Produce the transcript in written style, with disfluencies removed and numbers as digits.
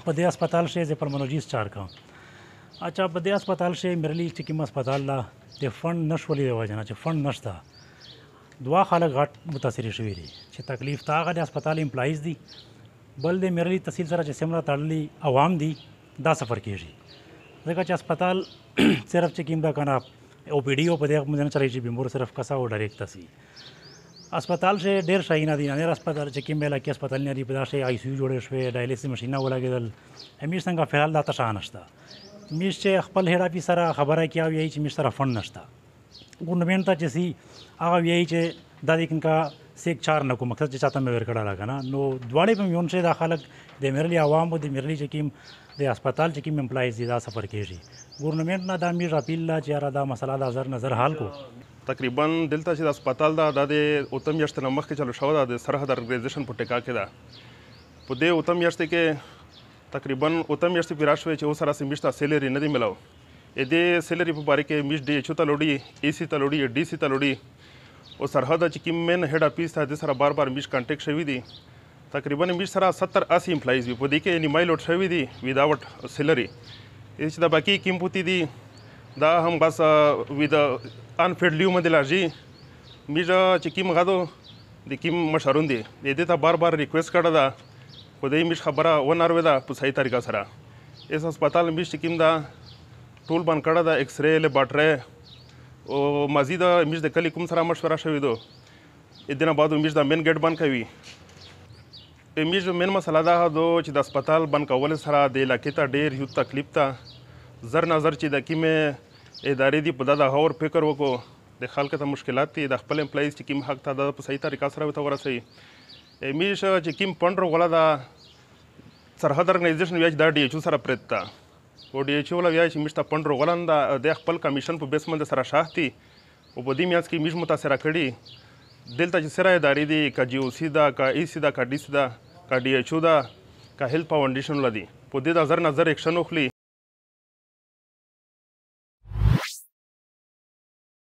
په دې هسپتال شې زه پرمنوجیست چار کوم. اچھا په دې هسپتال شې مرلی چې کوم هسپتال لا د فند نشولې د وجه نه چې فند نشته دوه خلک غټ متاثر شوي دي چې تکلیف ته هغه د هسپتال امپلایز دي بل د مرلی تحصیل سره چې څومره تړلي عوام دي دا سفر کېږي ځکه چې هسپتال صرف چې کوم دا کنه او پی ډي او په دې باندې نه چلېږي بیمور صرف کسا او ډایرکټ سي هسپتال شې ډېر شي نه دي نه هسپتال چې کوم ملا کې هسپتال نه دي په دا شي آی سی یو جوړې شوې ډایلیسس ماشینه ولګېدل همیش څنګه فعال دا تشا نشته میش چې خپل هډ اپی سره خبره کیا وی چې میش سره فند نشته ګورنمنت ته چې سي هغه وی چې دا د کنه سیک چار نه کوم مقصد چې چاته مې ورکړه راکنه نو دواړې په میون شه د خلک د مرلی عوام او د مرلی چې کوم د هسپتال چې کوم امپلایز دي دا سفر کېږي ګورنمنت نه دا میر اپیل لا چې را دا مسله دا نظر حال کو تقریبا دلته چې د هسپتال دا د اوتم میاشتې نه مخکې چلو شو دا د سرحد ارګنایزیشن په ټیکا کې دا په دې اوتم میاشتې کې تقریبا اوتم میاشتې پیرا شوې چې اوس سره سیمشته سیلری نه دی ملاو دې سیلری په باره کې میش ډي ایچ او ته لوړي ای سی ته لوړي ډي سی ته لوړي او سرحد چې کوم مین هډ اپیس ته د سره بار میش کانټیکټ شوی دی تقریبا میش سره 70-80 امپلایز وي په دې کې نیمای لوټ شوی دی وداوت سیلری چې د باقي کیم پوتی دي دا هم بس ود انفیډ لیو باندې لارجي میش چې کوم غاډو د کوم مشرون دي دې ته بار ریکوست کړه دا خو دې میش خبره وناروي دا په صحیح طریقه سره اس هسپتال میش چې کوم دا ټول باندې کړه دا ایکس ری لیبارټری او مزید میش د کلی کوم سره مشوره شوې دو دنه بعد میش د مین ګیټ بند کوي میش مین مسله دا دو چې د هسپتال بند کول سره د علاقې ته ډېر یو تکلیف ته زر نظر چې د کیمه ادارې دی په دا هور فکر وکړو د خلکو ته مشکلات دي د خپل امپلایز چې کوم حق ته د په صحیح طریقه سره وته ورسوي میش چې کوم پندرو غلا دا سرحد ارګنایزیشن ویاج دا ډي ایچ او سره پرتا او ډي ایچ او لا ویاج میشته پندرو غلان دا د خپل کمیشن په بیس باندې سره شاهتي او په دې میاس کې میش متاثر کړي دلته چې سره ادارې دي کا جی او سی دا کا ای سی دا کا ډي سی دا کا ډي ایچ او دا کا هیلث فاونډیشن لدی په دې د نظر ایکشن وکړي